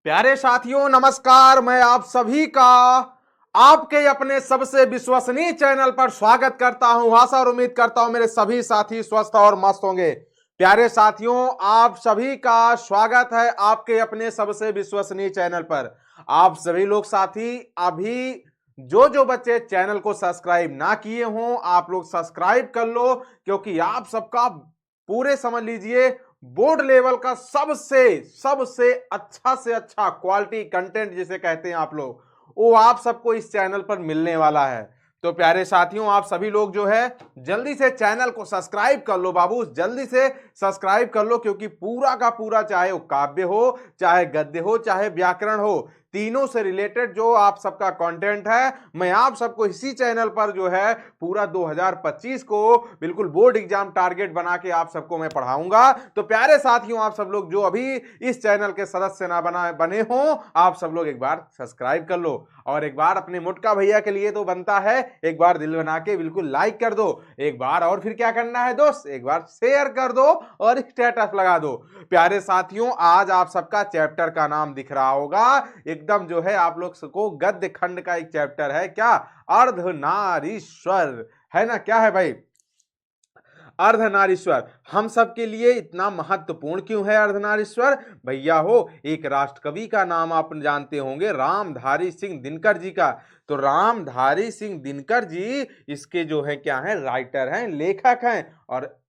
प्यारे साथियों नमस्कार। मैं आप सभी का आपके अपने सबसे विश्वसनीय चैनल पर स्वागत करता हूं। आशा और उम्मीद करता हूं मेरे सभी साथी स्वस्थ और मस्त होंगे। प्यारे साथियों, आप सभी का स्वागत है आपके अपने सबसे विश्वसनीय चैनल पर। आप सभी लोग साथी अभी जो बच्चे चैनल को सब्सक्राइब ना किए हों, आप लोग सब्सक्राइब कर लो, क्योंकि आप सबका पूरे समझ लीजिए बोर्ड लेवल का सबसे सबसे अच्छा से अच्छा क्वालिटी कंटेंट जिसे कहते हैं आप लोग, वो आप सबको इस चैनल पर मिलने वाला है। तो प्यारे साथियों, आप सभी लोग जो है जल्दी से चैनल को सब्सक्राइब कर लो बाबू, जल्दी से सब्सक्राइब कर लो, क्योंकि पूरा का पूरा चाहे वो काव्य हो, चाहे गद्य हो, चाहे व्याकरण हो, तीनों से रिलेटेड जो आप सबका कंटेंट है, मैं आप सबको इसी चैनल पर जो है पूरा 2025 को बिल्कुल बोर्ड एग्जाम टारगेट बना के आप सबको मैं पढ़ाऊंगा। तो प्यारे साथियों, आप सब लोग जो अभी इस चैनल के सदस्य ना बने हो, आप सब लोग एक बार सब्सक्राइब कर लो, और एक बार अपने मुटका भैया के लिए तो बनता है एक बार दिल बना के बिल्कुल लाइक कर दो, एक बार और फिर क्या करना है दोस्त, एक बार शेयर कर दो और स्टेटस लगा दो। प्यारे साथियों, आज आप सबका चैप्टर का नाम दिख रहा होगा, एकदम जो है आप लोग को गद्य खंड का एक चैप्टर है, क्या, अर्धनारीश्वर, है ना? क्या है भाई? अर्धनारीश्वर हम सब के लिए इतना महत्वपूर्ण क्यों है अर्धनारीश्वर? भैया हो, एक राष्ट्रकवि का नाम आप जानते होंगे, रामधारी सिंह दिनकर जी का। तो रामधारी सिंह दिनकर जी इसके जो है क्या है, राइटर हैं, लेखक हैं।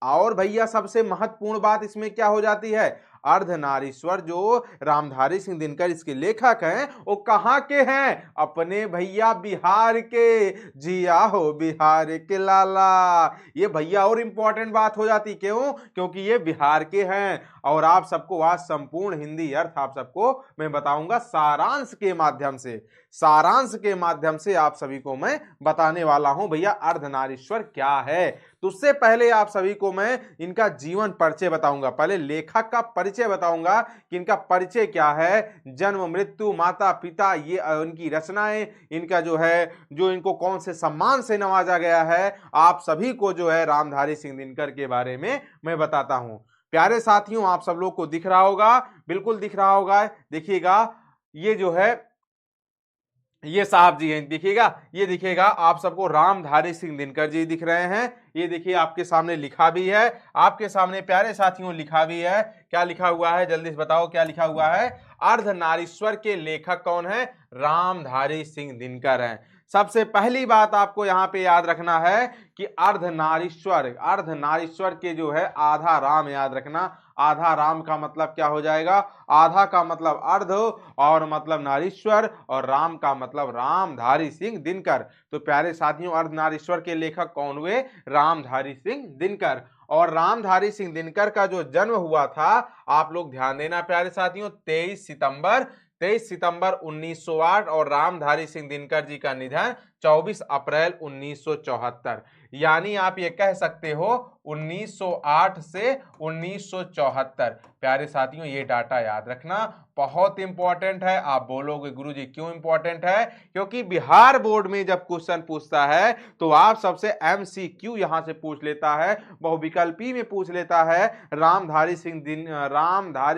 और भैया सबसे महत्वपूर्ण बात इसमें क्या हो जाती है, अर्धनारीश्वर जो रामधारी सिंह दिनकर इसके लेखक हैं, वो कहाँ के हैं? अपने भैया बिहार के। जिया हो बिहार के लाला। ये भैया और इंपॉर्टेंट बात हो जाती, क्यों? क्योंकि ये बिहार के हैं। और आप सबको आज संपूर्ण हिंदी अर्थ आप सबको मैं बताऊंगा सारांश के माध्यम से, सारांश के माध्यम से आप सभी को मैं बताने वाला हूं भैया अर्धनारीश्वर क्या है। तो उससे पहले आप सभी को मैं इनका जीवन परिचय बताऊंगा, पहले लेखक का परिचय बताऊंगा कि इनका परिचय क्या है, जन्म, मृत्यु, माता पिता, ये इनकी रचनाएं, इनका जो है जो इनको कौन से सम्मान से नवाजा गया है, आप सभी को जो है रामधारी सिंह दिनकर के बारे में मैं बताता हूं। प्यारे साथियों, आप सब लोग को दिख रहा होगा, बिल्कुल दिख रहा होगा, देखिएगा ये जो है ये साहब जी हैं, देखिएगा, ये दिखेगा आप सबको रामधारी सिंह दिनकर जी दिख रहे हैं। ये देखिए आपके सामने लिखा भी है, आपके सामने प्यारे साथियों लिखा भी है। क्या लिखा हुआ है, जल्दी से बताओ क्या लिखा हुआ है? अर्धनारीश्वर के लेखक कौन है? रामधारी सिंह दिनकर हैं। सबसे पहली बात आपको यहां पे याद रखना है कि अर्धनारीश्वर, अर्धनारीश्वर के जो है आधा राम याद रखना। आधा राम का मतलब क्या हो जाएगा? आधा का मतलब अर्ध, और मतलब नारीश्वर, और राम का मतलब रामधारी सिंह दिनकर। तो प्यारे साथियों, अर्धनारीश्वर के लेखक कौन हुए? रामधारी सिंह दिनकर। और रामधारी सिंह दिनकर का जो जन्म हुआ था, आप लोग ध्यान देना प्यारे साथियों, 23 सितंबर 1908, और रामधारी सिंह दिनकर जी का निधन 24 अप्रैल 1974। यानी आप ये कह सकते हो 1908 से 1974। प्यारे साथियों, ये डाटा याद रखना, बहुत इंपॉर्टेंट है। आप बोलोगे गुरुजी क्यों इंपॉर्टेंट है? क्योंकि बिहार बोर्ड में जब क्वेश्चन पूछता है तो आप सबसे एमसीक्यू यहां से पूछ लेता है, बहुविकल्पी में पूछ लेता है, रामधारी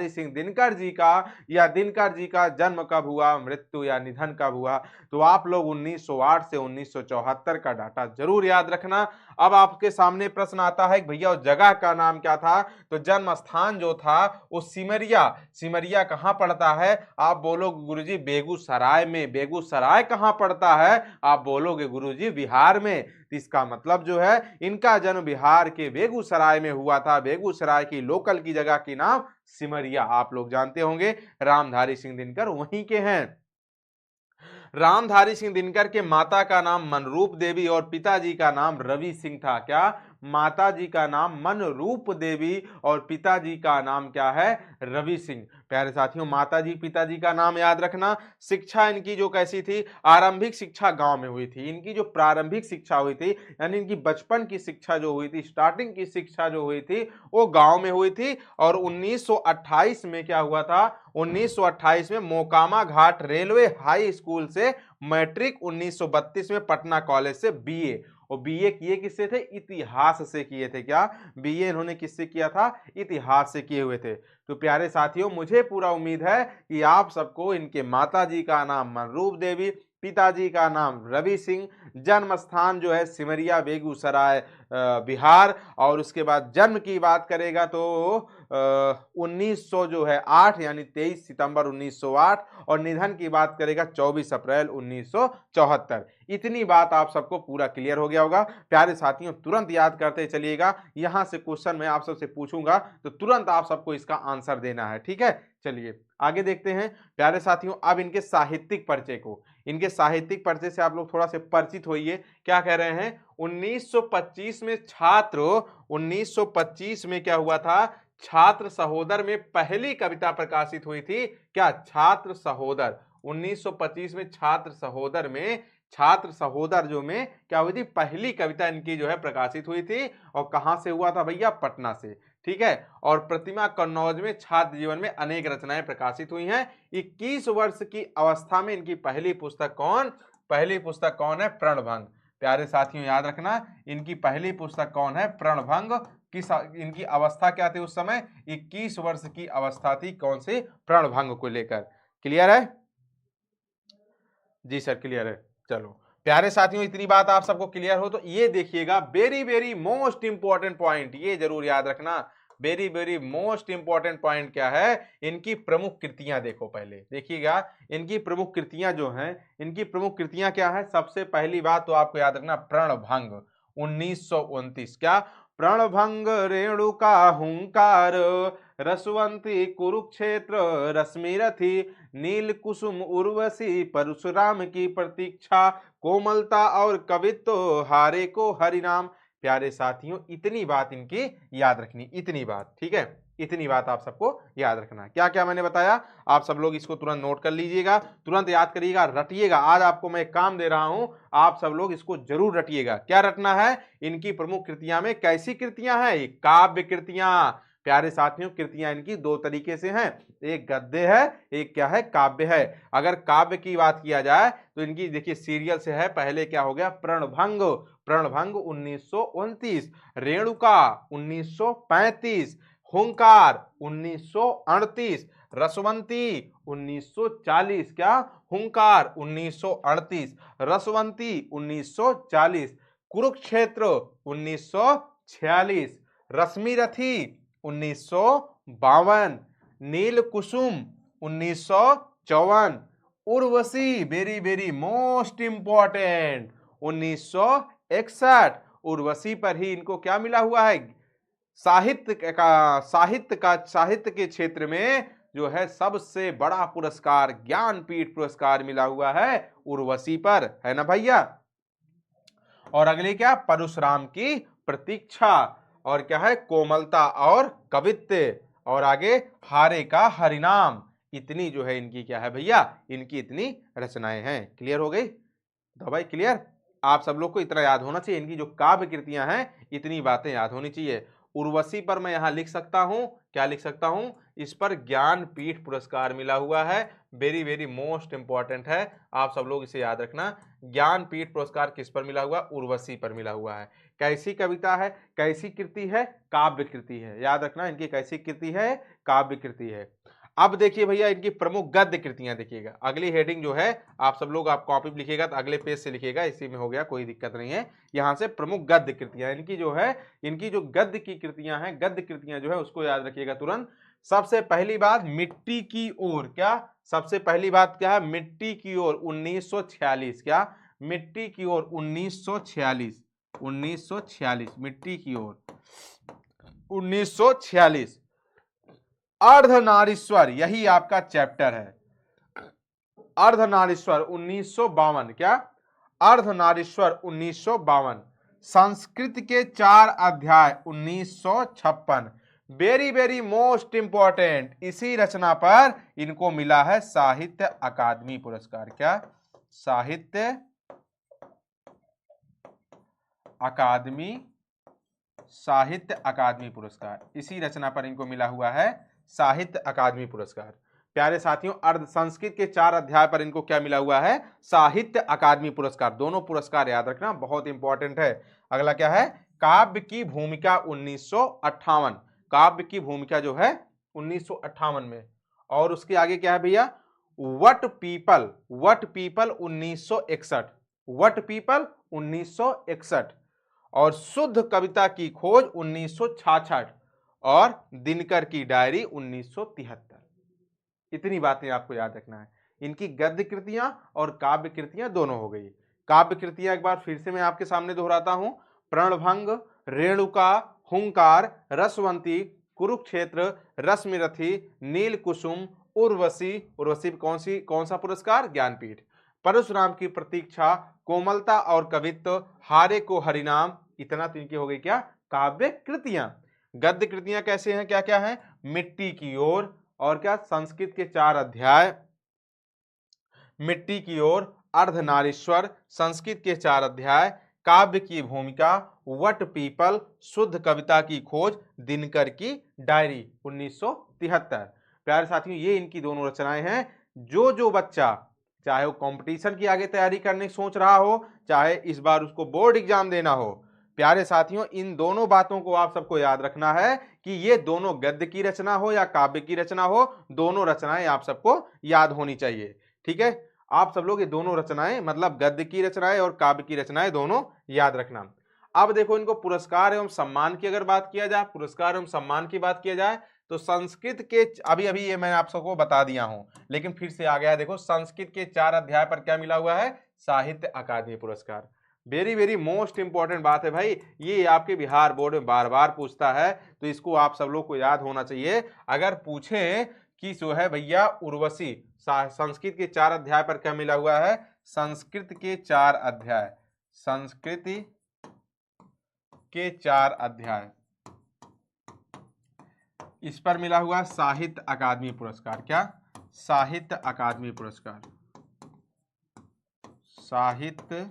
सिंह दिनकर जी का, या दिनकर जी का जन्म कब हुआ, मृत्यु या निधन कब हुआ। तो आप लोग 1908 से 1974 का डाटा जरूर याद रखना। अब आपके सामने प्रश्न आता है कि भैया उस जगह का नाम क्या था? तो जन्म स्थान जो था वो सिमरिया, सिमरिया कहां पड़ता है? आप बोलोगे गुरुजी बेगूसराय में। बेगूसराय कहां पड़ता है? आप बोलोगे गुरुजी बिहार में। तो इसका मतलब जो है इनका जन्म बिहार के बेगूसराय में हुआ था। बेगूसराय की लोकल की जगह की नाम सिमरिया, आप लोग जानते होंगे। रामधारी सिंह दिनकर वहीं के हैं। रामधारी सिंह दिनकर के माता का नाम मनरूप देवी और पिताजी का नाम रवि सिंह था। क्या? माता जी का नाम मनरूप देवी और पिताजी का नाम क्या है? रवि सिंह। प्यारे साथियों, माता जी पिताजी का नाम याद रखना। शिक्षा इनकी जो कैसी थी? आरंभिक शिक्षा गांव में हुई थी। इनकी जो प्रारंभिक शिक्षा हुई थी, यानी इनकी बचपन की शिक्षा जो हुई थी, स्टार्टिंग की शिक्षा जो हुई थी, वो गांव में हुई थी। और 1928 में क्या हुआ था? 1928 में मोकामा घाट रेलवे हाई स्कूल से मैट्रिक, 1932 में पटना कॉलेज से बीए, और बीए किए किससे थे? इतिहास से किए थे। क्या बीए इन्होंने किससे किया था? इतिहास से किए हुए थे। तो प्यारे साथियों, मुझे पूरा उम्मीद है कि आप सबको इनके माताजी का नाम मनरूप देवी, पिताजी का नाम रवि सिंह, जन्म स्थान जो है सिमरिया बेगूसराय बिहार, और उसके बाद जन्म की बात करेगा तो 1900 जो है 8 यानी 23 सितंबर 1908, और निधन की बात करेगा 24 अप्रैल 1974। इतनी बात आप सबको पूरा क्लियर हो गया होगा। प्यारे साथियों, तुरंत याद करते चलिएगा, यहां से क्वेश्चन मैं आप सबसे पूछूंगा तो तुरंत आप सबको इसका आंसर देना है। ठीक है, चलिए आगे देखते हैं। प्यारे साथियों, अब इनके साहित्यिक परिचय को, इनके साहित्यिक परिचय से आप लोग थोड़ा से परिचित होइए। क्या कह रहे हैं? 1925 में छात्र, 1925 में क्या हुआ था? छात्र सहोदर में पहली कविता प्रकाशित हुई थी। क्या? छात्र सहोदर। 1925 में छात्र सहोदर में, छात्र सहोदर जो में क्या हुई थी? पहली कविता इनकी जो है प्रकाशित हुई थी। और कहां से हुआ था भैया? पटना से। ठीक है। और प्रतिमा कन्नौज में छात्र जीवन में अनेक रचनाएं प्रकाशित हुई हैं। 21 वर्ष की अवस्था में इनकी पहली पुस्तक कौन? पहली पुस्तक कौन है? प्रणभंग। प्यारे साथियों, याद रखना, इनकी पहली पुस्तक कौन है? प्रणभंग। किस इनकी अवस्था क्या थी उस समय? 21 वर्ष की अवस्था थी। कौन सी? प्रणभंग को लेकर। क्लियर है? जी सर, क्लियर है। चलो प्यारे साथियों, इतनी बात आप सबको क्लियर हो तो ये देखिएगा, very very most important point, ये जरूर याद रखना। Very very most important point क्या है? इनकी प्रमुख कृतियां देखो। पहले देखिएगा इनकी प्रमुख कृतियां जो हैं, इनकी प्रमुख कृतियां क्या है? सबसे पहली बात तो आपको याद रखना, प्रणभंग 1929। क्या? प्रणभंग रेणुका हुंकार, रसवंती कुरुक्षेत्र रश्मिरथी, नील कुसुम उर्वशी परशुराम की प्रतीक्षा, कोमलता और कवित्व हारे को हरिनाम। प्यारे साथियों, इतनी बात इनकी याद रखनी, इतनी बात। ठीक है, इतनी बात आप सबको याद रखना। क्या क्या मैंने बताया, आप सब लोग इसको तुरंत नोट कर लीजिएगा, तुरंत याद करिएगा, रटिएगा। आज आपको मैं एक काम दे रहा हूं, आप सब लोग इसको जरूर रटिएगा। क्या रटना है? इनकी प्रमुख कृतियां में कैसी कृतियां हैं? काव्य कृतियां। प्यारे साथियों, कृतियां इनकी दो तरीके से हैं, एक गद्य है, एक क्या है? काव्य है। अगर काव्य की बात किया जाए तो इनकी देखिए सीरियल से है। पहले क्या हो गया? प्रणभंग। प्रणभंग 1929, रेणुका 1935, हुंकार 1938, रसवंती 1940। क्या? हुंकार 1938, रसवंती 1940, कुरुक्षेत्र 1946, रश्मिरथी 1952, नील कुसुम 1954, Urvashi very very most important 1961। Urvashi पर ही इनको क्या मिला हुआ है? साहित्य के क्षेत्र में जो है सबसे बड़ा पुरस्कार, ज्ञानपीठ पुरस्कार मिला हुआ है उर्वशी पर, है ना भैया। और अगले क्या? परशुराम की प्रतीक्षा, और क्या है? कोमलता और कवित्व, और आगे हारे का हरिनाम। इतनी जो है इनकी क्या है भैया? इनकी इतनी रचनाएं हैं। क्लियर हो गई तो भाई? क्लियर। आप सब लोग को इतना याद होना चाहिए, इनकी जो काव्य कृतियां हैं इतनी बातें याद होनी चाहिए। उर्वशी पर मैं यहां लिख सकता हूं, क्या लिख सकता हूं? इस पर ज्ञानपीठ पुरस्कार मिला हुआ है। वेरी वेरी मोस्ट इंपॉर्टेंट है, आप सब लोग इसे याद रखना। ज्ञानपीठ पुरस्कार किस पर मिला हुआ? उर्वशी पर मिला हुआ है। कैसी कविता है? कैसी कृति है? काव्य कृति है। याद रखना, इनकी कैसी कृति है? काव्य कृति है। अब देखिए भैया, इनकी प्रमुख गद्य कृतियां देखिएगा। अगली हेडिंग जो है, आप सब लोग आप कॉपी पे लिखिएगा तो अगले पेज से लिखिएगा, इसी में हो गया, कोई दिक्कत नहीं है। यहां से प्रमुख गद्य कृतियां इनकी जो है, इनकी जो गद्य की कृतियां हैं, गद्य कृतियां जो है उसको याद रखिएगा तुरंत। सबसे पहली बात, मिट्टी की ओर। क्या? सबसे पहली बात क्या है? मिट्टी की ओर 1946। क्या? मिट्टी की ओर 1946, 1946 मिट्टी की ओर 1946। अर्धनारीश्वर, यही आपका चैप्टर है। अर्धनारीश्वर 1952। क्या? अर्धनारीश्वर 1952। संस्कृत के 4 अध्याय 1956। वेरी वेरी मोस्ट इंपॉर्टेंट, इसी रचना पर इनको मिला है साहित्य अकादमी पुरस्कार। क्या? साहित्य अकादमी, साहित्य अकादमी पुरस्कार, इसी रचना पर इनको मिला हुआ है साहित्य अकादमी पुरस्कार। प्यारे साथियों अर्ध संस्कृत के 4 अध्याय पर इनको क्या मिला हुआ है, साहित्य अकादमी पुरस्कार। दोनों पुरस्कार याद रखना, बहुत इंपॉर्टेंट है। अगला क्या है, काव्य की भूमिका 1958, काव्य की भूमिका जो है 1958 में। और उसके आगे क्या है भैया, what people, what people 1961, what people 1961, और शुद्ध कविता की खोज 1966, और दिनकर की डायरी 1973। इतनी बातें आपको याद रखना है। इनकी गद्य कृतियां और काव्य कृतियां दोनों हो गई। काव्य कृतियां एक बार फिर से मैं आपके सामने दोहराता हूं, प्रणभंग, रेणुका, हुंकार, रसवंती, कुरुक्षेत्र, रश्मिरथी, नील कुसुम, उर्वशी, उर्वशी कौन सा पुरस्कार, ज्ञानपीठ, परशुराम की प्रतीक्षा, कोमलता और कवित्व, हारे को हरिनाम। इतना तो इनकी हो गई क्या, काव्य कृतियां। गद्य कृतियां कैसे हैं, क्या क्या है, मिट्टी की ओर, और क्या, संस्कृत के 4 अध्याय, मिट्टी की ओर, अर्धनारीश्वर, संस्कृत के 4 अध्याय, काव्य की भूमिका, वट पीपल, शुद्ध कविता की खोज, दिनकर की डायरी 1973। प्यारे साथियों ये इनकी दोनों रचनाएं हैं। जो बच्चा चाहे वो कंपटीशन की आगे तैयारी करने की सोच रहा हो, चाहे इस बार उसको बोर्ड एग्जाम देना हो, प्यारे साथियों इन दोनों बातों को आप सबको याद रखना है कि ये दोनों गद्य की रचना हो या काव्य की रचना हो, दोनों रचनाएं आप सबको याद होनी चाहिए। ठीक है, आप सब लोग ये दोनों रचनाएं, मतलब गद्य की रचनाएं और काव्य की रचनाएं दोनों याद रखना। अब देखो इनको पुरस्कार एवं सम्मान की अगर बात किया जाए, पुरस्कार एवं सम्मान की बात किया जाए, तो संस्कृत के अभी अभी ये मैं आप सबको बता दिया हूं, लेकिन फिर से आ गया है। देखो संस्कृत के 4 अध्याय पर क्या मिला हुआ है, साहित्य अकादमी पुरस्कार। वेरी वेरी मोस्ट इंपॉर्टेंट बात है भाई, ये आपके बिहार बोर्ड में बार बार पूछता है, तो इसको आप सब लोग को याद होना चाहिए। अगर पूछे कि जो है भैया उर्वशी, संस्कृत के 4 अध्याय पर क्या मिला हुआ है, संस्कृत के 4 अध्याय, संस्कृति के 4 अध्याय, इस पर मिला हुआ साहित्य अकादमी पुरस्कार। क्या, साहित्य अकादमी पुरस्कार, साहित्य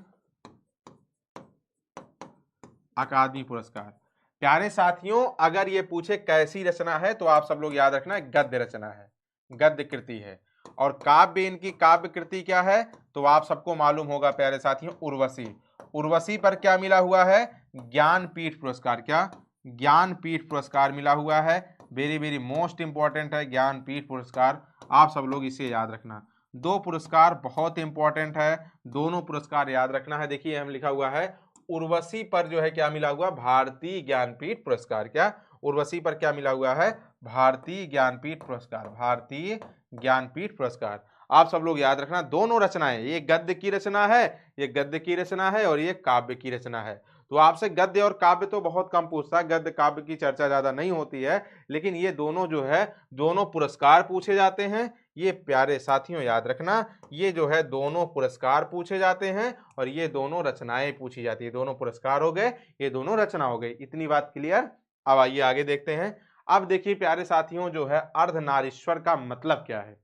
अकादमी पुरस्कार। प्यारे साथियों अगर ये पूछे कैसी रचना है, तो आप सब लोग याद रखना गद्य रचना है, गद्य कृति है। और काव्य, इनकी काव्य कृति क्या है, तो आप सबको मालूम होगा प्यारे साथियों, उर्वशी। उर्वशी पर क्या मिला हुआ है, ज्ञानपीठ पुरस्कार। क्या, ज्ञानपीठ पुरस्कार मिला हुआ है। वेरी वेरी मोस्ट इंपॉर्टेंट है ज्ञानपीठ पुरस्कार, आप सब लोग इसे याद रखना। 2 पुरस्कार बहुत इंपॉर्टेंट है, दोनों पुरस्कार याद रखना है। देखिए हम लिखा हुआ है उर्वशी पर जो है क्या मिला हुआ, भारतीय ज्ञानपीठ पुरस्कार। क्या, उर्वशी पर क्या मिला हुआ है, भारतीय ज्ञानपीठ पुरस्कार, भारतीय ज्ञानपीठ पुरस्कार। आप सब लोग याद रखना दोनों रचनाएं, ये गद्य की रचना है, ये गद्य की रचना है, और ये काव्य की रचना है। तो आपसे गद्य और काव्य तो बहुत कम पूछता है, गद्य काव्य की चर्चा ज्यादा नहीं होती है, लेकिन ये दोनों जो है दोनों पुरस्कार पूछे जाते हैं। ये प्यारे साथियों याद रखना, ये जो है दोनों पुरस्कार पूछे जाते हैं, और ये दोनों रचनाएं पूछी जाती है। दोनों पुरस्कार हो गए, ये दोनों रचना हो गई। इतनी बात क्लियर। अब आइए आगे देखते हैं। अब देखिए प्यारे साथियों जो है अर्धनारीश्वर का मतलब क्या है।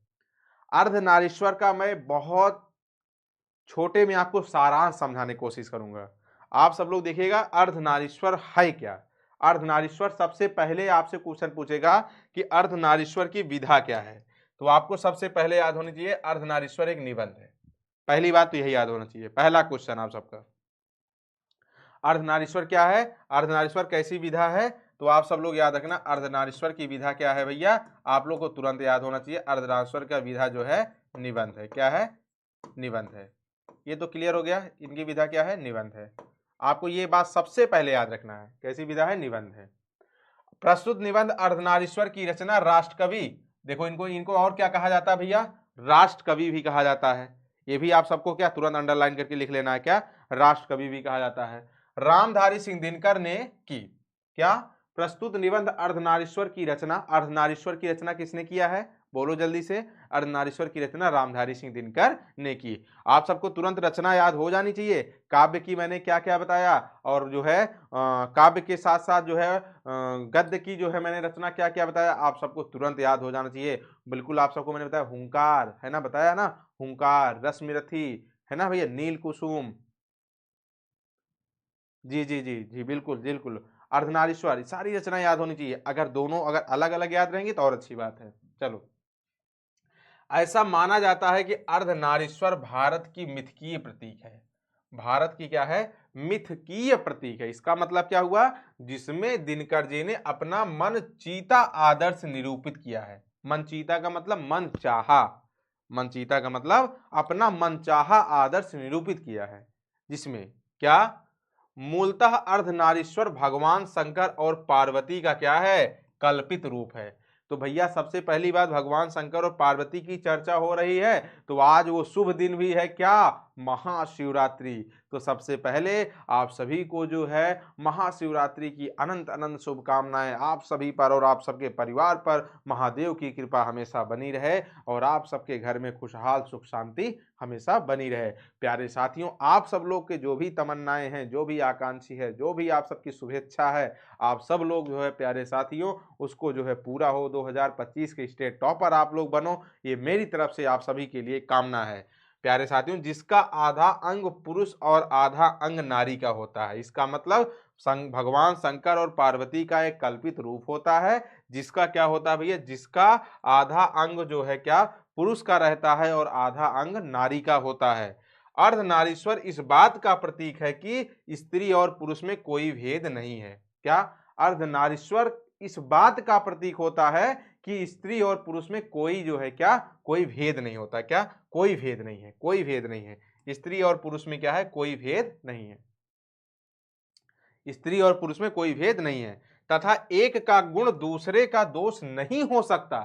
अर्धनारीश्वर का मैं बहुत छोटे में आपको सारांश समझाने की कोशिश करूंगा। आप सब लोग देखिएगा अर्धनारीश्वर है क्या। अर्धनारीश्वर सबसे पहले आपसे क्वेश्चन पूछेगा कि अर्धनारीश्वर की विधा क्या है, तो आपको सबसे पहले याद होनी चाहिए अर्धनारीश्वर एक निबंध है। पहली बात तो यही याद होना चाहिए, पहला क्वेश्चन आप सबका। अर्धनारीश्वर क्या है, अर्धनारीश्वर कैसी विधा है, तो आप सब लोग याद रखना अर्धनारीश्वर की विधा क्या है भैया, आप लोग को तुरंत याद होना चाहिए अर्धनारीश्वर का विधा जो है निबंध है। क्या है, निबंध है। ये तो क्लियर हो गया, इनकी विधा क्या है, निबंध है। आपको ये बात सबसे पहले याद रखना है, कैसी विधा है, निबंध है। प्रस्तुत निबंध अर्धनारीश्वर की रचना राष्ट्रकवि, देखो इनको इनको और क्या कहा जाता है भैया, राष्ट्रकवि भी कहा जाता है। ये भी आप सबको क्या तुरंत अंडरलाइन करके लिख लेना है, क्या, राष्ट्रकवि भी कहा जाता है। रामधारी सिंह दिनकर ने की। क्या, प्रस्तुत निबंध अर्धनारीश्वर की रचना, अर्धनारीश्वर की रचना किसने किया है, बोलो जल्दी से। अर्धनारीश्वर की रचना रामधारी सिंह दिनकर ने की। आप सबको तुरंत रचना याद हो जानी चाहिए। काव्य की मैंने क्या क्या बताया, और जो है काव्य के साथ साथ जो है गद्य की जो है मैंने रचना क्या क्या बताया, आप सबको तुरंत याद हो जाना चाहिए। बिल्कुल आप सबको मैंने बताया हुंकार है ना, बताया ना, हुंकार, रश्मिरथी है ना भैया, नील कुसुम, जी जी जी जी बिल्कुल बिल्कुल, अर्धनारीश्वर, सारी रचना याद होनी चाहिए। अगर दोनों अगर अलग अलग याद रहेंगी तो और अच्छी बात है। चलो ऐसा माना जाता है कि अर्धनारीश्वर भारत की मिथकीय प्रतीक है। भारत की क्या है? मिथकीय प्रतीक है। इसका मतलब क्या हुआ? जिसमें दिनकर जी ने अपना मन चीता आदर्श निरूपित किया है। मन चीता का मतलब मन चाहा, मन चीता का मतलब अपना मनचाहा आदर्श निरूपित किया है। जिसमें क्या? मूलतः अर्धनारीश्वर भगवान शंकर और पार्वती का क्या है? कल्पित रूप है। तो भैया सबसे पहली बात, भगवान शंकर और पार्वती की चर्चा हो रही है, तो आज वो शुभ दिन भी है क्या? महाशिवरात्रि। तो सबसे पहले आप सभी को जो है महाशिवरात्रि की अनंत अनंत शुभकामनाएं आप सभी पर और आप सबके परिवार पर। महादेव की कृपा हमेशा बनी रहे और आप सबके घर में खुशहाल सुख शांति हमेशा बनी रहे। प्यारे साथियों, आप सब लोग के जो भी तमन्नाएं हैं, जो भी आकांक्षी है, जो भी आप सबकी शुभेच्छा है, आप सब लोग जो है प्यारे साथियों उसको जो है पूरा हो। 2025 के स्टेट टॉपर आप लोग बनो, ये मेरी तरफ से आप सभी के लिए कामना है। प्यारे साथियों, जिसका आधा अंग पुरुष और आधा अंग नारी का होता है, इसका मतलब भगवान शंकर और पार्वती का एक कल्पित रूप होता है। जिसका क्या होता है भैया? जिसका आधा अंग जो है क्या? पुरुष का रहता है और आधा अंग नारी का होता है। अर्धनारीश्वर इस बात का प्रतीक है कि स्त्री और पुरुष में कोई भेद नहीं है। क्या? अर्धनारीश्वर इस बात का प्रतीक होता है कि स्त्री और पुरुष में कोई जो है क्या? कोई भेद नहीं होता। क्या? कोई भेद नहीं है, कोई भेद नहीं है। स्त्री और पुरुष में क्या है? कोई भेद नहीं है। स्त्री और पुरुष में कोई भेद नहीं है तथा एक का गुण दूसरे का दोष नहीं हो सकता।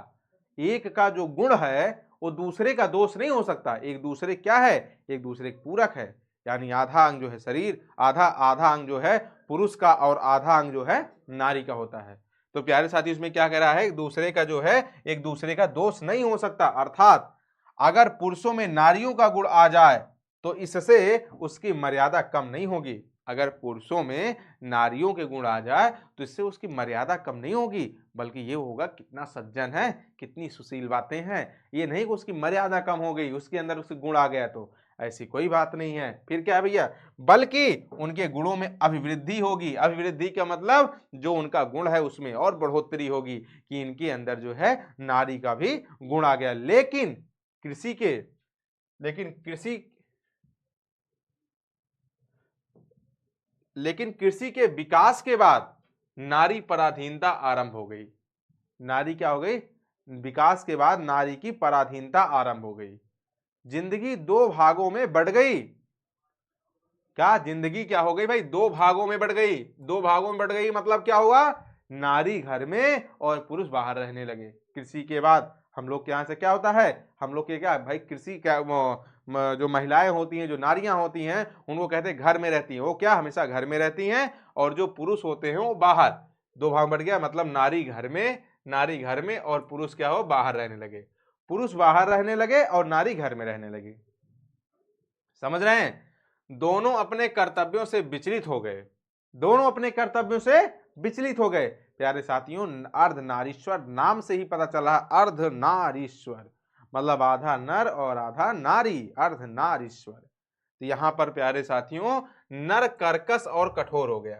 एक का जो गुण है वो दूसरे का दोष नहीं हो सकता। एक दूसरे क्या है? एक दूसरे के पूरक है। यानी आधा अंग जो है शरीर, आधा आधा अंग जो है पुरुष का और आधा अंग जो है नारी का होता है। तो प्यारे साथी इसमें क्या कह रहा है? एक दूसरे का जो है एक दूसरे का दोष नहीं हो सकता। अर्थात अगर पुरुषों में नारियों का गुण आ जाए तो इससे उसकी मर्यादा कम नहीं होगी। अगर पुरुषों में नारियों के गुण आ जाए तो इससे उसकी मर्यादा कम नहीं होगी, बल्कि ये होगा कितना सज्जन है, कितनी सुशील बातें हैं। ये नहीं कि उसकी मर्यादा कम हो गई, उसके अंदर उसके गुण आ गया, तो ऐसी कोई बात नहीं है। फिर क्या है भैया? बल्कि उनके गुणों में अभिवृद्धि होगी। अभिवृद्धि का मतलब जो उनका गुण है उसमें और बढ़ोतरी होगी कि इनके अंदर जो है नारी का भी गुण आ गया। लेकिन कृषि के लेकिन कृषि के विकास के बाद नारी पराधीनता आरंभ हो गई। नारी क्या हो गई? विकास के बाद नारी की पराधीनता आरंभ हो गई। जिंदगी दो भागों में बढ़ गई। क्या? जिंदगी क्या हो गई भाई? दो भागों में बढ़ गई। दो भागों में बढ़ गई मतलब क्या हुआ? नारी घर में और पुरुष बाहर रहने लगे। कृषि के बाद हम लोग के यहाँ से क्या होता है? हम लोग के क्या भाई, कृषि क्या जो महिलाएं होती हैं, जो नारियां होती हैं, उनको कहते हैं घर में रहती हैं। वो क्या? हमेशा घर में रहती हैं। और जो पुरुष होते हैं वो बाहर। दो भाग बढ़ गया मतलब नारी घर में और पुरुष क्या हो? बाहर रहने लगे। पुरुष बाहर रहने लगे और नारी घर में रहने लगी। समझ रहे हैं? दोनों अपने कर्तव्यों से विचलित हो गए। दोनों अपने कर्तव्यों से विचलित हो गए। प्यारे साथियों, अर्धनारीश्वर नाम से ही पता चला। अर्धनारीश्वर मतलब आधा नर और आधा नारी, अर्धनारीश्वर। तो यहां पर प्यारे साथियों नर कर्कश और कठोर हो गया।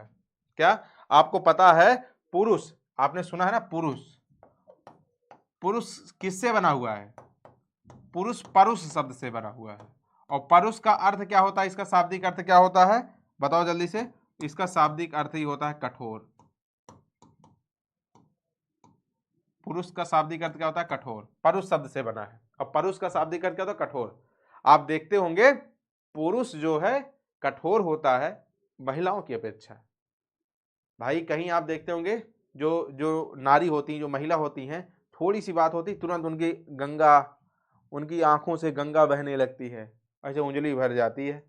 क्या आपको पता है? पुरुष, आपने सुना है ना, पुरुष पुरुष किससे बना हुआ है? पुरुष परुष शब्द से बना हुआ है। और परुष का अर्थ क्या होता है? इसका शाब्दिक अर्थ क्या होता है? बताओ जल्दी से। इसका शाब्दिक अर्थ ही होता है कठोर। पुरुष का शाब्दिक अर्थ क्या होता है? कठोर। परुष शब्द से बना है। और परुष का शाब्दिक अर्थ क्या होता है? कठोर। आप देखते होंगे पुरुष जो है कठोर होता है महिलाओं की अपेक्षा। भाई कहीं आप देखते होंगे जो जो नारी होती हैं, जो महिला होती हैं, थोड़ी सी बात होती तुरंत उनकी आंखों से गंगा बहने लगती है। ऐसे उंगली भर जाती है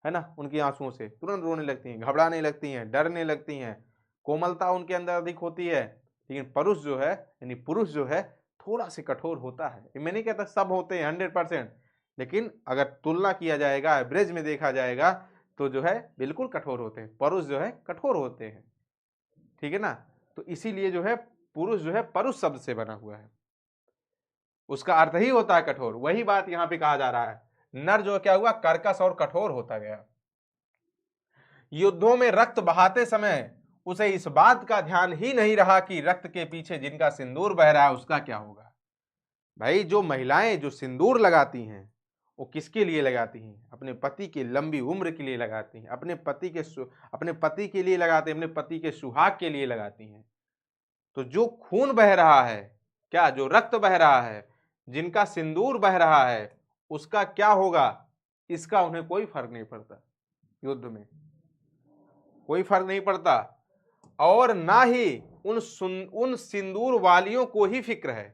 ना? उनकी आंसुओं से तुरंत रोने लगती हैं, घबराने लगती हैं, डरने लगती हैं। कोमलता उनके अंदर अधिक होती है। लेकिन पुरुष जो है, यानी पुरुष जो है थोड़ा से कठोर होता है। मैं नहीं कहता सब होते हैं 100%, लेकिन अगर तुलना किया जाएगा, एवरेज में देखा जाएगा तो जो है बिल्कुल कठोर होते हैं। पुरुष जो है कठोर होते हैं। ठीक है ना? तो इसीलिए जो है पुरुष जो है परुष शब्द से बना हुआ है। उसका अर्थ ही होता है कठोर। वही बात यहां पे कहा जा रहा है। नर जो क्या हुआ? कर्कश और कठोर होता गया। युद्धों में रक्त बहाते समय उसे इस बात का ध्यान ही नहीं रहा कि रक्त के पीछे जिनका सिंदूर बह रहा है उसका क्या होगा। भाई जो महिलाएं जो सिंदूर लगाती हैं वो किसके लिए लगाती हैं? अपने पति की लंबी उम्र के लिए लगाती हैं, अपने पति के लिए लगाते हैं, अपने पति के सुहाग के लिए लगाती हैं। तो जो खून बह रहा है, क्या जो रक्त बह रहा है, जिनका सिंदूर बह रहा है, उसका क्या होगा, इसका उन्हें कोई फर्क नहीं पड़ता। युद्ध में कोई फर्क नहीं पड़ता, और ना ही उन सिंदूर वालियों को ही फिक्र है,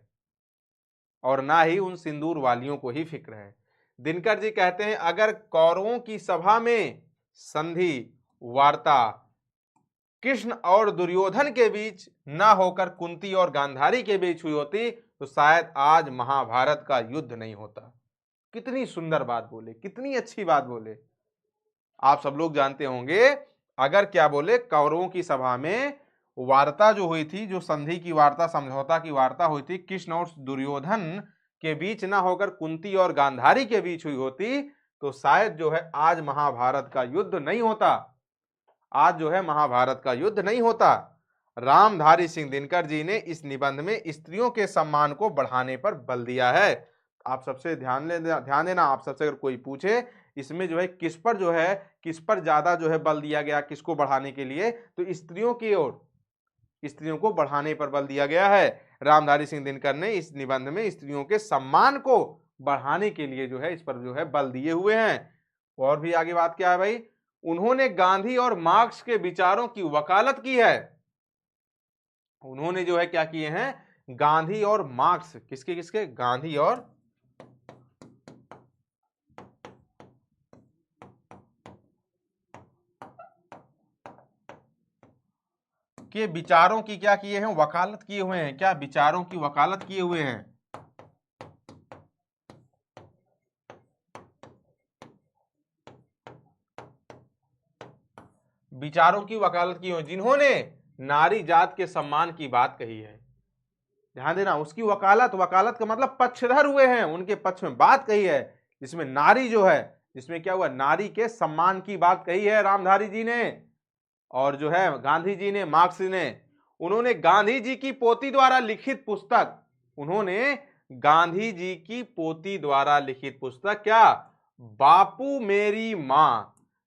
और ना ही उन सिंदूर वालियों को ही फिक्र है। दिनकर जी कहते हैं, अगर कौरवों की सभा में संधि वार्ता कृष्ण और दुर्योधन के बीच ना होकर कुंती और गांधारी के बीच हुई होती तो शायद आज महाभारत का युद्ध नहीं होता। कितनी सुंदर बात बोले, कितनी अच्छी बात बोले। आप सब लोग जानते होंगे, अगर क्या बोले, कौरवों की सभा में वार्ता जो हुई थी, जो संधि की वार्ता, समझौता की वार्ता हुई थी, कृष्ण और दुर्योधन के बीच ना होकर कुंती और गांधारी के बीच हुई होती तो शायद जो है आज महाभारत का युद्ध नहीं होता। आज जो है महाभारत का युद्ध नहीं होता। रामधारी सिंह दिनकर जी ने इस निबंध में स्त्रियों के सम्मान को बढ़ाने पर बल दिया है। आप सबसे ध्यान देना, आप सबसे अगर कोई पूछे इसमें जो है किस पर ज्यादा जो है बल दिया गया, किसको बढ़ाने के लिए, तो स्त्रियों की ओर, स्त्रियों को बढ़ाने पर बल दिया गया है। रामधारी सिंह दिनकर ने इस निबंध में स्त्रियों के सम्मान को बढ़ाने के लिए जो है इस पर जो है बल दिए हुए हैं। और भी आगे बात क्या है भाई, उन्होंने गांधी और मार्क्स के विचारों की वकालत की है। उन्होंने जो है क्या किए हैं, गांधी और मार्क्स, किसके किसके, गांधी और के विचारों की क्या किए हैं, वकालत किए हुए हैं। क्या विचारों की वकालत किए हुए हैं। विचारों की वकालत की हुई, जिन्होंने नारी जात के सम्मान की बात कही है। ध्यान देना, उसकी वकालत, वकालत का मतलब पक्षधर हुए हैं, उनके पक्ष में बात कही है, जिसमें नारी जो है, जिसमें क्या हुआ, नारी के सम्मान की बात कही है रामधारी जी ने, और जो है गांधी जी ने, मार्क्स ने। उन्होंने गांधी जी की पोती द्वारा लिखित पुस्तक, उन्होंने गांधी जी की पोती द्वारा लिखित पुस्तक, क्या, बापू मेरी मां।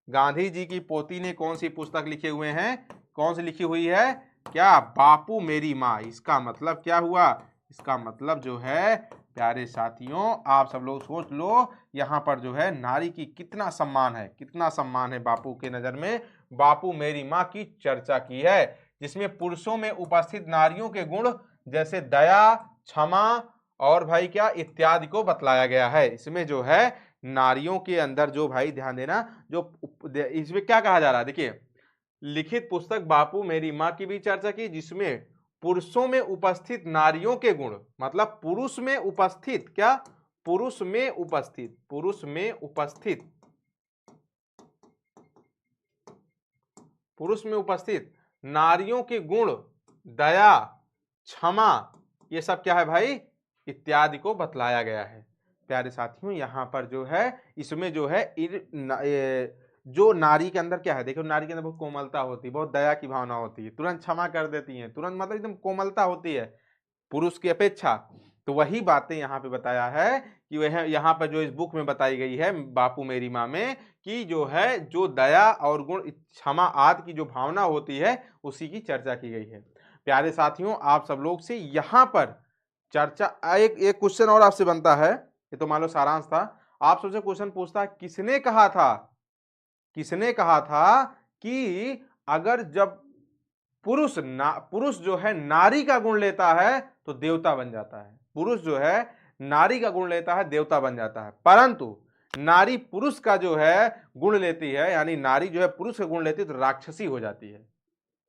गांधी जी की पोती ने कौन सी पुस्तक लिखे हुए हैं, कौन सी लिखी हुई है, क्या, बापू मेरी मां। इसका मतलब क्या हुआ, इसका मतलब जो है प्यारे साथियों, आप सब लोग सोच लो, यहां पर जो है नारी की कितना सम्मान है, कितना सम्मान है बापू के नजर में। बापू मेरी मां की चर्चा की है, जिसमें पुरुषों में उपस्थित नारियों के गुण जैसे दया, क्षमा और भाई क्या इत्यादि को बतलाया गया है। इसमें जो है नारियों के अंदर जो, भाई ध्यान देना, जो इसमें क्या कहा जा रहा है, देखिए, लिखित पुस्तक बापू मेरी मां की भी चर्चा की, जिसमें पुरुषों में उपस्थित नारियों के गुण, मतलब पुरुष में उपस्थित, क्या, पुरुष में उपस्थित, पुरुष में उपस्थित, पुरुष में उपस्थित नारियों के गुण, दया, क्षमा, ये सब क्या है भाई, इत्यादि को बतलाया गया है। प्यारे साथियों, यहाँ पर जो है इसमें जो है जो नारी के अंदर क्या है, देखो नारी के अंदर बहुत कोमलता होती है, बहुत दया की भावना होती है, तुरंत क्षमा कर देती है, तुरंत मतलब एकदम कोमलता होती है पुरुष की अपेक्षा। तो वही बातें यहाँ पे बताया है कि वह यहाँ पर जो इस बुक में बताई गई है बापू मेरी माँ में, कि जो है जो दया और गुण, क्षमा आदि की जो भावना होती है उसी की चर्चा की गई है। प्यारे साथियों, आप सब लोग से यहाँ पर चर्चा, एक क्वेश्चन और आपसे बनता है, ये तो मान लो सारांश था। आप सबसे क्वेश्चन पूछता है, किसने कहा था, किसने कहा था कि अगर जब पुरुष जो है नारी का गुण लेता है तो देवता बन जाता है, पुरुष जो है नारी का गुण लेता है देवता बन जाता है, परंतु नारी पुरुष का जो है गुण लेती है, यानी नारी जो है पुरुष का गुण लेती है तो राक्षसी हो जाती है।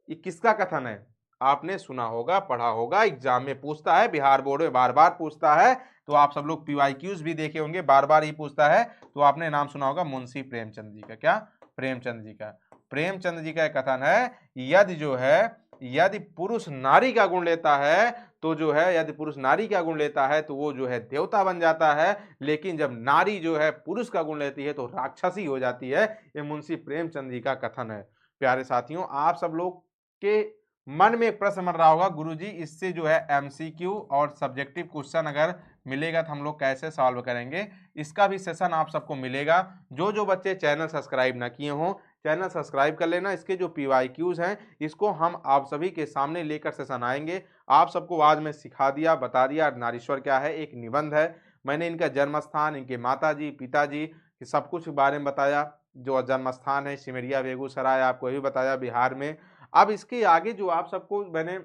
ये किसका कथन है, आपने सुना होगा, पढ़ा होगा, एग्जाम में पूछता है, बिहार बोर्ड में बार बार पूछता है, तो आप सब लोग पीवाईक्यूज भी देखे होंगे, बार बार ही पूछता है, तो आपने नाम सुना होगा मुंशी प्रेमचंद जी का। क्या, प्रेमचंद जी का, प्रेमचंद जी का कथन है, यदि जो है, यदि पुरुष नारी का गुण लेता है तो जो है, यदि पुरुष नारी का गुण लेता है तो वो जो है देवता बन जाता है, लेकिन जब नारी जो है पुरुष का गुण लेती है तो राक्षसी हो जाती है। ये मुंशी प्रेमचंद जी का कथन है। प्यारे साथियों, आप सब लोग के मन में एक प्रश्न बन रहा होगा, गुरुजी इससे जो है एमसीक्यू और सब्जेक्टिव क्वेश्चन अगर मिलेगा तो हम लोग कैसे सॉल्व करेंगे। इसका भी सेशन आप सबको मिलेगा। जो जो बच्चे चैनल सब्सक्राइब ना किए हों, चैनल सब्सक्राइब कर लेना। इसके जो पीवाईक्यूज हैं इसको हम आप सभी के सामने लेकर सेशन आएंगे। आप सबको आज मैं सिखा दिया, बता दिया अर्धनारीश्वर क्या है। एक निबंध है, मैंने इनका जन्म स्थान, इनके माताजी पिताजी सब कुछ बारे में बताया। जो जन्म स्थान है सिमरिया बेगूसराय, आपको भी बताया बिहार में। अब इसके आगे जो आप सबको मैंने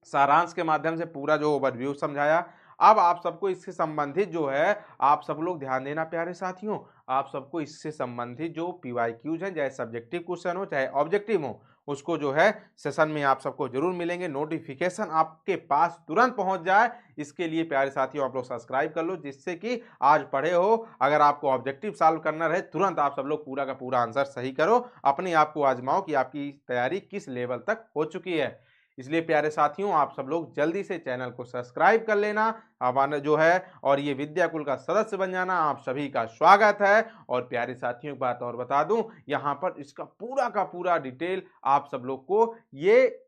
सारांश के माध्यम से पूरा जो ओवरव्यू समझाया, अब आप सबको इससे संबंधित जो है आप सब लोग ध्यान देना प्यारे साथियों। आप सबको इससे संबंधित जो पीवाईक्यूज हैं, चाहे सब्जेक्टिव क्वेश्चन हो चाहे ऑब्जेक्टिव हो, उसको जो है सेशन में आप सबको जरूर मिलेंगे। नोटिफिकेशन आपके पास तुरंत पहुंच जाए, इसके लिए प्यारे साथियों आप लोग सब्सक्राइब कर लो, जिससे कि आज पढ़े हो, अगर आपको ऑब्जेक्टिव सॉल्व करना रहे तुरंत आप सब लोग पूरा का पूरा आंसर सही करो। अपने आप को आजमाओ कि आपकी तैयारी किस लेवल तक हो चुकी है। इसलिए प्यारे साथियों आप सब लोग जल्दी से चैनल को सब्सक्राइब कर लेना, हमारा जो है, और ये विद्याकुल का सदस्य बन जाना। आप सभी का स्वागत है। और प्यारे साथियों एक बात और बता दूं, यहाँ पर इसका पूरा का पूरा डिटेल आप सब लोग को ये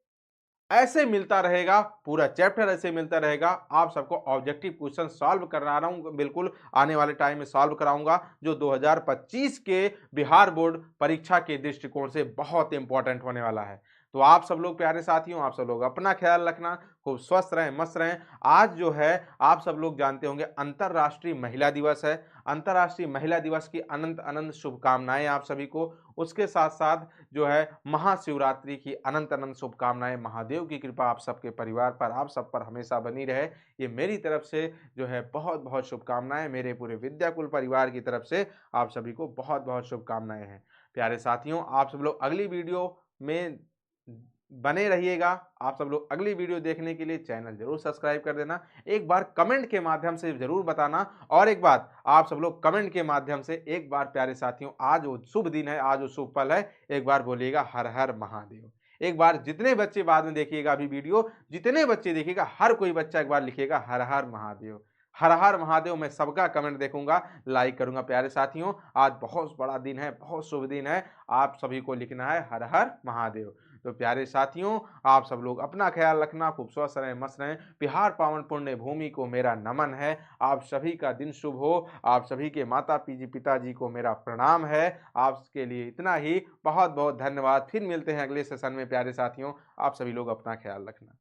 ऐसे मिलता रहेगा, पूरा चैप्टर ऐसे मिलता रहेगा। आप सबको ऑब्जेक्टिव क्वेश्चन सॉल्व करा रहा हूं, बिल्कुल आने वाले टाइम में सॉल्व कराऊंगा, जो 2025 के बिहार बोर्ड परीक्षा के दृष्टिकोण से बहुत इंपॉर्टेंट होने वाला है। तो आप सब लोग प्यारे साथियों, आप सब लोग अपना ख्याल रखना, खूब स्वस्थ रहें, मस्त रहें। आज जो है आप सब लोग जानते होंगे अंतर्राष्ट्रीय महिला दिवस है। अंतर्राष्ट्रीय महिला दिवस की अनंत अनंत शुभकामनाएं आप सभी को। उसके साथ साथ जो है महाशिवरात्रि की अनंत अनंत शुभकामनाएं। महादेव की कृपा आप सबके परिवार पर, आप सब पर हमेशा बनी रहे, ये मेरी तरफ से जो है बहुत बहुत शुभकामनाएं। मेरे पूरे विद्याकुल परिवार की तरफ से आप सभी को बहुत बहुत शुभकामनाएं हैं। प्यारे साथियों आप सब लोग अगली वीडियो में बने रहिएगा। आप सब लोग अगली वीडियो देखने के लिए चैनल जरूर सब्सक्राइब कर देना। एक बार कमेंट के माध्यम से जरूर बताना। और एक बात आप सब लोग कमेंट के माध्यम से एक बार प्यारे साथियों, आज वो शुभ दिन है, आज वो शुभ पल है, एक बार बोलिएगा हर हर महादेव। एक बार जितने बच्चे बाद में देखिएगा अभी वीडियो, जितने बच्चे देखिएगा हर कोई बच्चा एक बार लिखिएगा हर हर महादेव। हर हर महादेव। मैं सबका कमेंट देखूंगा, लाइक करूंगा। प्यारे साथियों आज बहुत बड़ा दिन है, बहुत शुभ दिन है। आप सभी को लिखना है हर हर महादेव। तो प्यारे साथियों आप सब लोग अपना ख्याल रखना, खूब स्वस्थ रहें, मस्त रहें। बिहार पावन पुण्य भूमि को मेरा नमन है। आप सभी का दिन शुभ हो। आप सभी के माता पिताजी को मेरा प्रणाम है। आपके लिए इतना ही, बहुत बहुत धन्यवाद। फिर मिलते हैं अगले सेशन में प्यारे साथियों। आप सभी लोग अपना ख्याल रखना।